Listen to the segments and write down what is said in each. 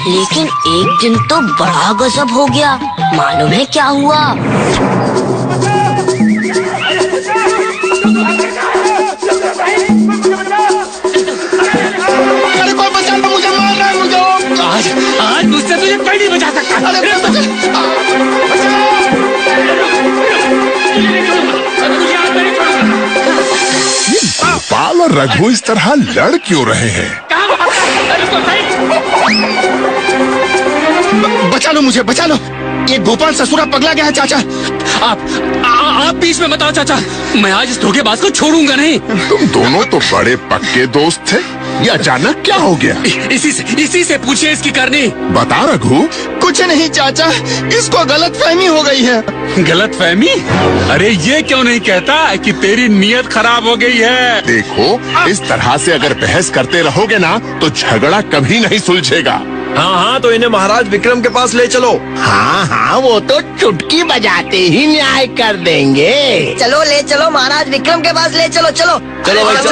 लेकिन एक दिन तो बड़ा गजब हो गया। मालूम है क्या हुआ? अरे कोई बचा लो, मुझे मार रहा है मुझे। आज मुझसे तुझे कोई नहीं बचा सकता। गोपाल और रघु इस तरह लड़ क्यों रहे हैं? बचा लो मुझे, बचा लो। ये गोपाल ससुरा पगला गया है चाचा। आप बीच में बताओ चाचा, मैं आज इस धोखेबाज को छोड़ूंगा नहीं। तुम दोनों तो बड़े पक्के दोस्त थे, ये अचानक क्या हो गया? इसी से पूछिए इसकी करनी। बता रघु। कुछ नहीं चाचा, इसको गलतफहमी हो गई है। गलतफहमी? अरे ये क्यों नहीं कहता कि तेरी नीयत खराब हो गई है? देखो, इस तरह से अगर बहस करते रहोगे ना तो झगड़ा कभी नहीं सुलझेगा। हाँ, तो इन्हें महाराज विक्रम के पास ले चलो। हाँ, वो तो चुटकी बजाते ही न्याय कर देंगे। चलो ले चलो महाराज विक्रम के पास ले चलो। चलो चलो भाई, चलो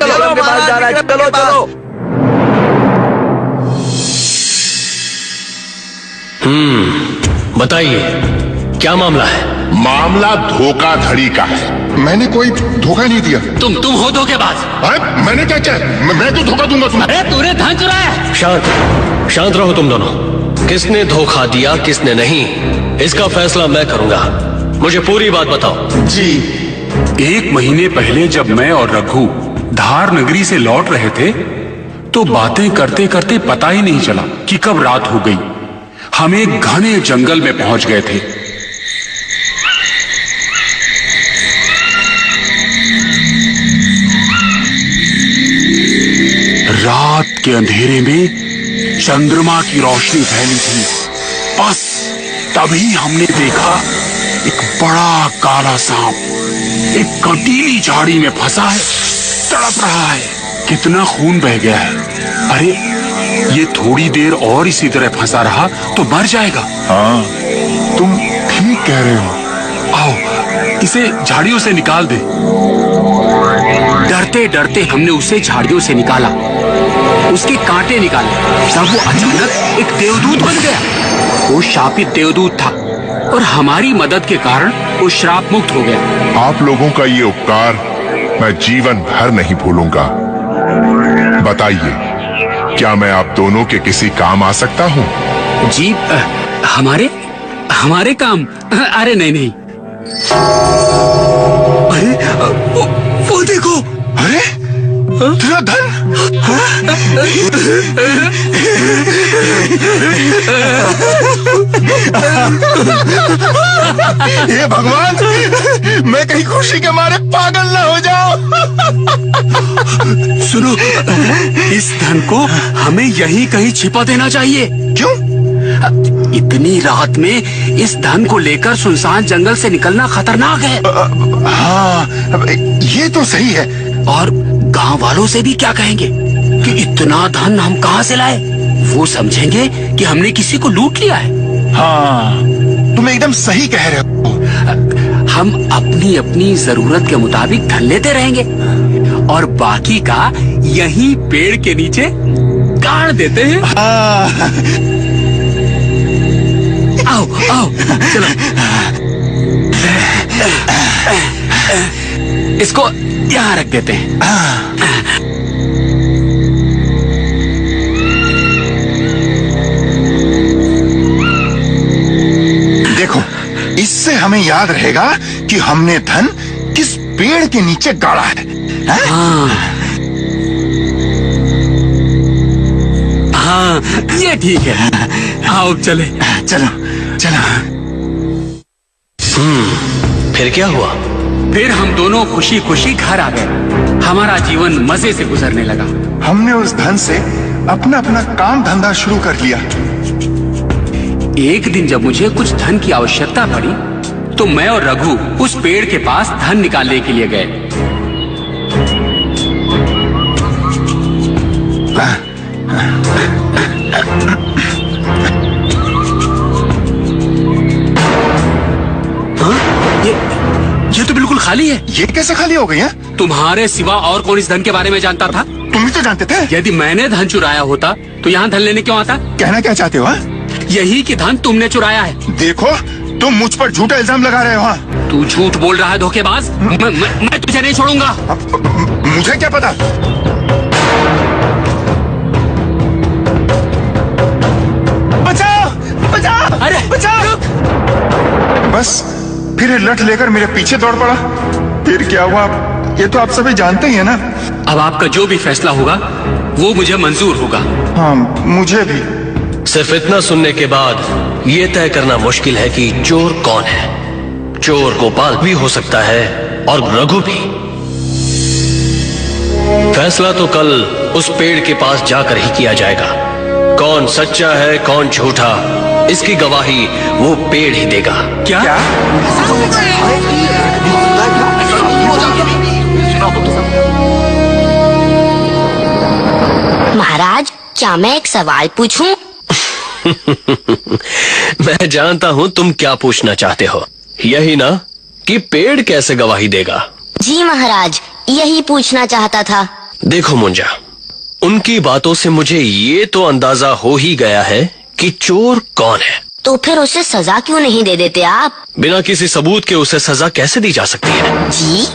विक्रम के पास जा रहा है। चलो। बताइए क्या मामला है? मामला धोखाधड़ी का है। मैंने कोई धोखा नहीं दिया। तुम हो धोखेबाज। मैंने क्या किया? मैं तो धोखा दूंगा तुम्हें। अरे तूने धन चुराया है। शांत रहो तुम दोनों। किसने धोखा दिया किसने नहीं, इसका फैसला मैं करूंगा। मुझे पूरी बात बताओ। जी, 1 महीने पहले जब मैं और रघु धार नगरी से लौट रहे थे तो बातें करते करते पता ही नहीं चला कि कब रात हो गई। हम एक घने जंगल में पहुंच गए थे। रात के अंधेरे में चंद्रमा की रोशनी फैली थी। बस तभी हमने देखा एक बड़ा काला सांप एक कंटीली झाड़ी में फंसा है, तड़प रहा है। कितना खून बह गया है। अरे ये थोड़ी देर और इसी तरह फंसा रहा तो मर जाएगा। हाँ, तुम ठीक कह रहे हो। आओ इसे झाड़ियों से निकाल दे। डरते डरते हमने उसे झाड़ियों से निकाला, उसके कांटे निकाले। तब वो अचानक एक देवदूत बन गया। वो शापित देवदूत था और हमारी मदद के कारण वो श्राप मुक्त हो गया। आप लोगों का ये उपकार मैं जीवन भर नहीं भूलूंगा। बताइए, क्या मैं आप दोनों के किसी काम आ सकता हूँ? जी, हमारे काम? अरे नहीं। अरे वो देखो, अरे तेरा धन। हे भगवान, मैं कहीं खुशी के मारे पागल ना हो जाऊं। सुनो, इस धन को हमें यहीं कहीं छिपा देना चाहिए। क्यों? इतनी रात में इस धन को लेकर सुनसान जंगल से निकलना खतरनाक है। हाँ, ये तो सही है। और गांव वालों से भी क्या कहेंगे कि इतना धन हम कहां से लाए? वो समझेंगे कि हमने किसी को लूट लिया है। हाँ, तुम एकदम सही कह रहे हो। हम अपनी अपनी जरूरत के मुताबिक धन लेते रहेंगे और बाकी का यहीं पेड़ के नीचे गाड़ देते हैं। आओ चलो। इसको यहाँ रख देते हैं। देखो, इससे हमें याद रहेगा कि हमने धन किस पेड़ के नीचे गाड़ा है। हाँ, ये ठीक है। आओ चले। चलो। फिर क्या हुआ? फिर हम दोनों खुशी खुशी घर आ गए। हमारा जीवन मजे से गुजरने लगा। हमने उस धन से अपना काम धंधा शुरू कर लिया। एक दिन जब मुझे कुछ धन की आवश्यकता पड़ी तो मैं और रघु उस पेड़ के पास धन निकालने के लिए गए। ये तो बिल्कुल खाली है। ये कैसे खाली हो गई है? तुम्हारे सिवा और कौन इस धन के बारे में जानता था? तुम भी तो जानते थे। यदि मैंने धन चुराया होता तो यहाँ धन लेने क्यों आता? कहना क्या चाहते हो? हाँ? यही कि धन तुमने चुराया है। देखो तुम मुझ पर झूठा इल्जाम लगा रहे हो। हाँ? तू झूठ बोल रहा है धोखेबाज। मैं तुझे नहीं छोड़ूंगा। मुझे क्या पता? बचाओ बचाओ अरे बचाओ! बस फिर ये लठ लेकर मेरे पीछे दौड़ पड़ा। फिर क्या हुआ ये तो आप सभी जानते ही है ना। अब आपका जो भी फैसला होगा वो मुझे मंजूर होगा। हाँ मुझे भी। सिर्फ इतना सुनने के बाद ये तय करना मुश्किल है कि चोर कौन है। चोर गोपाल भी हो सकता है और रघु भी। फैसला तो कल उस पेड़ के पास जाकर ही किया जाएगा। कौन सच्चा है कौन झूठा, इसकी गवाही वो पेड़ ही देगा। क्या? महाराज क्या मैं एक सवाल पूछूं? मैं जानता हूँ तुम क्या पूछना चाहते हो। यही ना कि पेड़ कैसे गवाही देगा? जी महाराज यही पूछना चाहता था। देखो मुंजा, उनकी बातों से मुझे ये तो अंदाजा हो ही गया है कि चोर कौन है। तो फिर उसे सजा क्यों नहीं दे देते आप? बिना किसी सबूत के उसे सजा कैसे दी जा सकती है? जी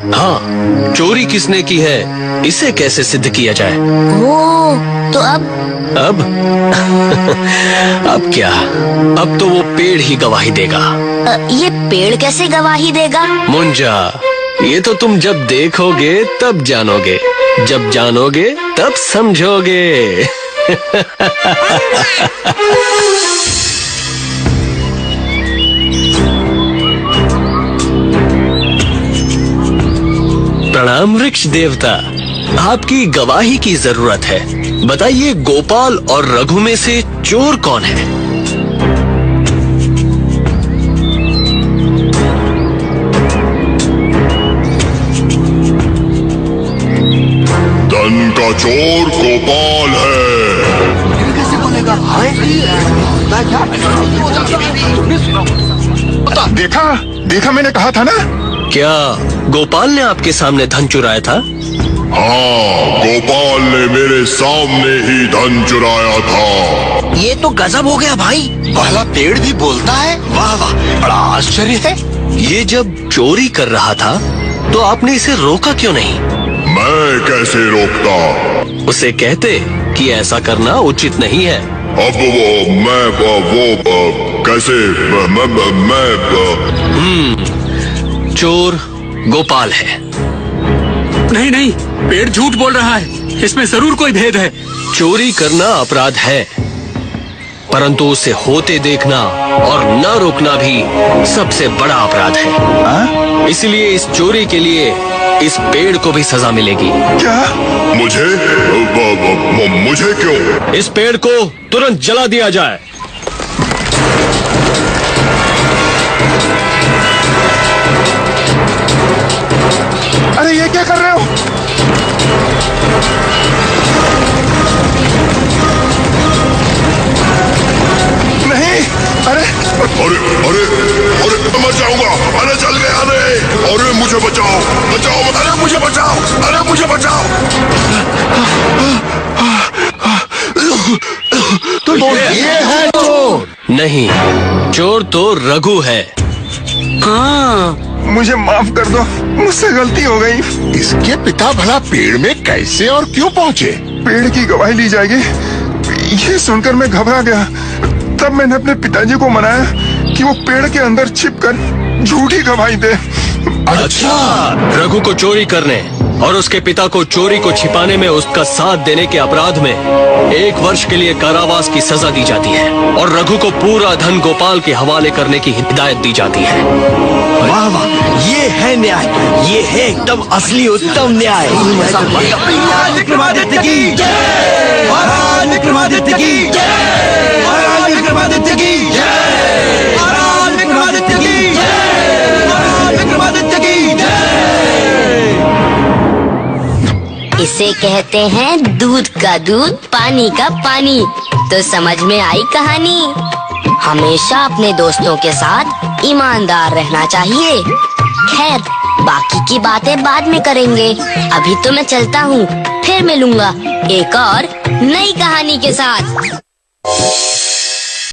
हाँ, चोरी किसने की है इसे कैसे सिद्ध किया जाए? ओ तो अब अब क्या? अब तो वो पेड़ ही गवाही देगा। ये पेड़ कैसे गवाही देगा? मुंजा, ये तो तुम जब देखोगे तब जानोगे, जब जानोगे तब समझोगे। प्रणाम वृक्ष देवता, आपकी गवाही की जरूरत है। बताइए गोपाल और रघु में से चोर कौन है? धन का चोर गोपाल है। कैसे बोलेगा? देखा देखा मैंने कहा था ना। क्या गोपाल ने आपके सामने धन चुराया था? हाँ, गोपाल ने मेरे सामने ही धन चुराया था। ये तो गजब हो गया भाई। पहला पेड़ भी बोलता है। वाह वाह, बड़ा आश्चर्य है। ये जब चोरी कर रहा था तो आपने इसे रोका क्यों नहीं? मैं कैसे रोकता? उसे कहते कि ऐसा करना उचित नहीं है। अब कैसे चोर गोपाल है। नहीं नहीं, पेड़ झूठ बोल रहा है। इसमें जरूर कोई भेद है। चोरी करना अपराध है, परंतु उसे होते देखना और न रोकना भी सबसे बड़ा अपराध है। इसलिए इस चोरी के लिए इस पेड़ को भी सजा मिलेगी। क्या? मुझे क्यों? इस पेड़ को तुरंत जला दिया जाए। अरे ये क्या कर रहे हो? नहीं, अरे अरे अरे अरे मैं मर जाऊंगा। अरे चल गया। अरे मुझे बचाओ बचाओ, अरे मुझे बचाओ, अरे मुझे बचाओ। तो ये है चोर? नहीं, चोर तो रघु है। हाँ, मुझे माफ कर दो, मुझसे गलती हो गई। इसके पिता भला पेड़ में कैसे और क्यों पहुँचे? पेड़ की गवाही ली जाएगी ये सुनकर मैं घबरा गया। तब मैंने अपने पिताजी को मनाया कि वो पेड़ के अंदर छिपकर झूठी गवाही दे। अच्छा, रघु को चोरी करने और उसके पिता को चोरी को छिपाने में उसका साथ देने के अपराध में 1 वर्ष के लिए कारावास की सजा दी जाती है और रघु को पूरा धन गोपाल के हवाले करने की हिदायत दी जाती है। वाह वाह, ये है न्याय, ये है एकदम असली उत्तम न्याय। महाराज विक्रमादित्य की जय, महाराज विक्रमादित्य की जय, महाराज विक्रमादित्य की जय, महाराज विक्रमादित्य की जय, महाराज विक्रमादित्य की जय। इसे कहते हैं दूध का दूध, पानी का पानी। तो समझ में आई कहानी। हमेशा अपने दोस्तों के साथ ईमानदार रहना चाहिए। खैर बाकी की बातें बाद में करेंगे। अभी तो मैं चलता हूँ, फिर मिलूंगा एक और नई कहानी के साथ।